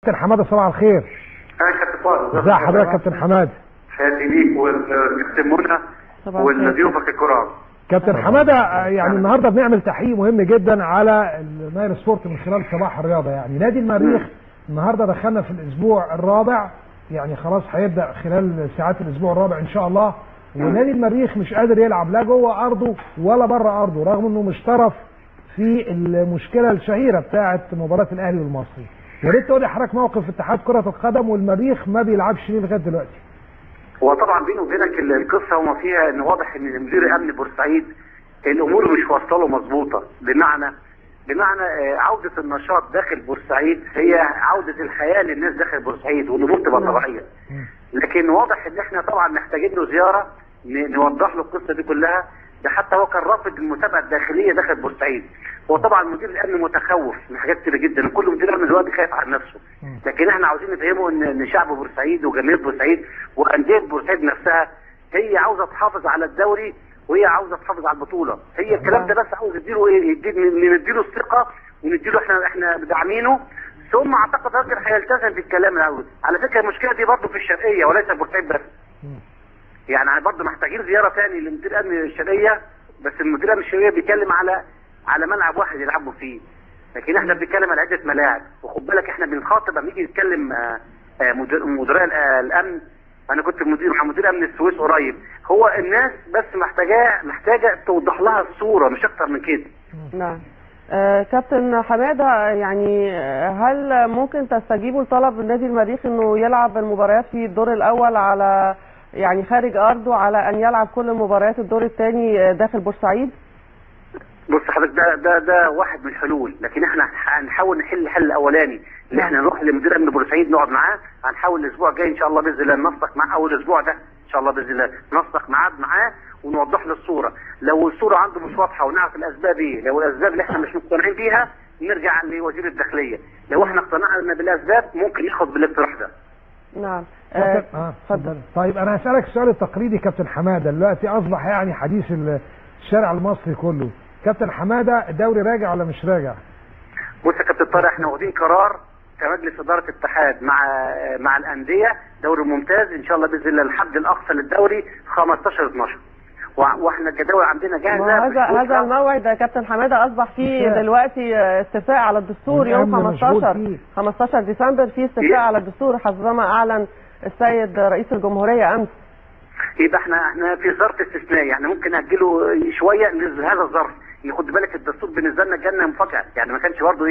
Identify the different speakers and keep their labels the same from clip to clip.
Speaker 1: كابتن حماده صباح الخير.
Speaker 2: انا كابتن طارق.
Speaker 1: ازي حضرتك كابتن حماده؟
Speaker 2: حياتي ليك والكابتن منى والضيوفك الكرام.
Speaker 1: كابتن حماده يعني النهارده بنعمل تحقيق مهم جدا على النايل سبورت من خلال صباح الرياضه. يعني نادي المريخ النهارده دخلنا في الاسبوع الرابع، يعني خلاص هيبدا خلال ساعات الاسبوع الرابع ان شاء الله. ونادي المريخ مش قادر يلعب لا جوه ارضه ولا بره ارضه، رغم انه مش طرف في المشكله الشهيره بتاعه مباراه الاهلي والمصري. يا ريت تقول لي حضرتك موقف اتحاد كره القدم والمريخ ما بيلعبش ليه لغايه دلوقتي؟
Speaker 2: هو طبعا بيني وبينك القصه وما فيها ان واضح ان مدير امن بورسعيد الامور مش واصله مظبوطه، بمعنى عوده النشاط داخل بورسعيد هي عوده الحياه للناس داخل بورسعيد والامور تبقى طبيعيه. لكن واضح ان احنا طبعا محتاجين له زياره نوضح له القصه دي كلها. ده حتى هو كان رافض المسابقه الداخليه داخل بورسعيد. هو طبعا مدير الامن متخوف من حاجات كتير جدا، كل مدير امن دلوقتي خايف على نفسه. لكن احنا عاوزين نفهمه ان شعب بورسعيد وجماهير بورسعيد وانديه بورسعيد نفسها هي عاوزه تحافظ على الدوري وهي عاوزه تحافظ على البطوله. هي الكلام ده بس عاوز نديله ايه؟ نديله الثقه ونديله احنا داعمينه، ثم اعتقد الراجل هيلتزم بالكلام الاول. على فكره المشكله دي برضه في الشرقيه وليس بورسعيد بس. يعني برضه محتاجين زياره ثاني لمدير امن الشرقيه، بس المدير امن الشرقيه بيتكلم على ملعب واحد يلعبوا فيه، لكن احنا بنتكلم على عده ملاعب. وخد بالك احنا بنخاطب لما يجي يتكلم مدير الامن. انا كنت مع مدير امن السويس قريب. هو الناس بس محتاجه توضح لها الصوره مش اكتر من كده.
Speaker 3: نعم. كابتن حماده، يعني هل ممكن تستجيبوا لطلب نادي المريخ انه يلعب المباريات في الدور الاول على يعني خارج ارضه، على ان يلعب كل مباريات الدور الثاني داخل بورسعيد؟
Speaker 2: بص حضرتك، ده واحد من الحلول، لكن احنا هنحاول نحل الحل الاولاني اللي احنا نروح لمدير امن بورسعيد نقعد معاه. هنحاول الاسبوع الجاي ان شاء الله باذن الله ننسق معاه، اول الاسبوع ده ان شاء الله باذن الله ننسق ميعاد معاه ونوضح له الصوره. لو الصوره عنده مش واضحه ونعرف الاسباب ايه، لو الاسباب اللي احنا مش مقتنعين بيها نرجع لوزير الداخليه، لو احنا اقتنعنا بالاسباب ممكن ناخد بالاقتراح ده.
Speaker 3: نعم.
Speaker 1: اتفضل. طيب انا هسالك السؤال التقليدي كابتن حماده، دلوقتي اصبح يعني حديث الشارع المصري كله. كابتن حماده، الدوري راجع ولا مش راجع؟
Speaker 2: بص يا كابتن طارق، احنا واخدين قرار كمجلس اداره اتحاد مع الانديه دوري ممتاز ان شاء الله باذن الله. الحد الاقصى للدوري 15/12 واحنا الجداول عندنا جاهزه.
Speaker 3: هذا الموعد يا كابتن حماده اصبح فيه دلوقتي اتفاق على الدستور يوم 15 ديسمبر، في اتفاق على الدستور حسب اعلن السيد رئيس الجمهوريه امس.
Speaker 2: يبقى احنا في ظرف استثنائي، يعني ممكن ناجله شويه لهذا الظرف. خد بالك الدستور بالنسبه لنا جالنا مفاجاه، يعني ما كانش برضه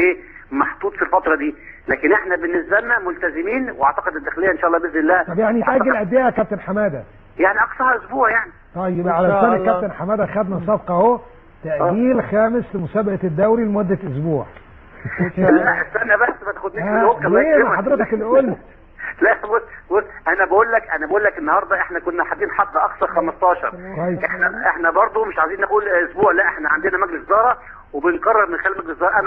Speaker 2: محطوط في الفتره دي، لكن احنا بالنسبه لنا ملتزمين، واعتقد الداخليه ان شاء الله باذن الله.
Speaker 1: طب يعني تاجل قد ايه يا كابتن حماده؟
Speaker 2: يعني اقصاها اسبوع يعني.
Speaker 1: طيب على لسان الكابتن حماده خدنا صفقه اهو، تاجيل خامس لمسابقه الدوري لمده اسبوع.
Speaker 2: لا استنى بس ما تاخدنيش في الوقت.
Speaker 1: ليه حضرتك اللي قلت؟
Speaker 2: لا بص انا بقول لك النهارده احنا كنا حاطين حد اقصى 15. احنا برضو مش عايزين نقول اسبوع، لا احنا عندنا مجلس اداره وبنقرر من خلال مجلس الاداره.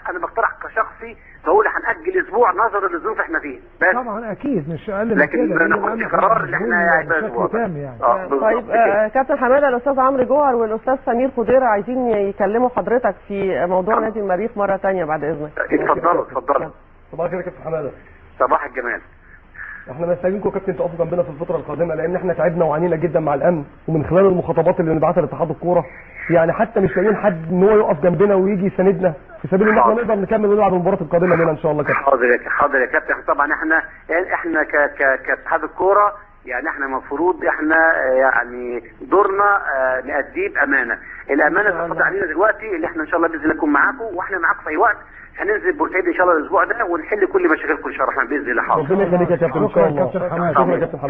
Speaker 2: انا بقترح كشخصي، بقول هنأجل اسبوع نظرا للظروف احنا فيه بس.
Speaker 1: طبعا اكيد مش اقل من
Speaker 2: لكن ما ناخدش قرار اللي احنا هيبقى اسبوع
Speaker 1: يعني.
Speaker 3: طيب كابتن حماده، الاستاذ عمرو جوهر والاستاذ سمير خضيره عايزين يكلموا حضرتك في موضوع نادي المريخ مره ثانيه بعد اذنك.
Speaker 2: اتفضلوا.
Speaker 4: صباح الخير يا كابتن حماده.
Speaker 2: صباح الجمال.
Speaker 4: احنا محتاجينكم يا كابتن تقفوا جنبنا في الفتره القادمه، لان احنا تعبنا وعانينا جدا مع الامن، ومن خلال المخاطبات اللي بنبعتها لاتحاد الكوره يعني حتى مش لاقيين حد ان هو يقف جنبنا ويجي يساندنا في سبيل ان احنا نقدر نكمل ونلعب المباراه القادمه لنا ان شاء الله كابتن.
Speaker 2: حاضر يا كابتن. طبعا احنا كاتحاد الكوره يعني احنا المفروض احنا يعني دورنا نأديه بامانه. الامانه تفضل علينا دلوقتي اللي احنا ان شاء الله باذن الله نكون معاكم، واحنا معاكم في اي وقت. هننزل بورسعيد ان شاء الله الاسبوع ده ونحل كل مشاكلكم ان شاء الله باذن الله.
Speaker 4: ربنا يخليك يا كابتن ان شاء الله.
Speaker 1: شكرا يا كابتن حماده.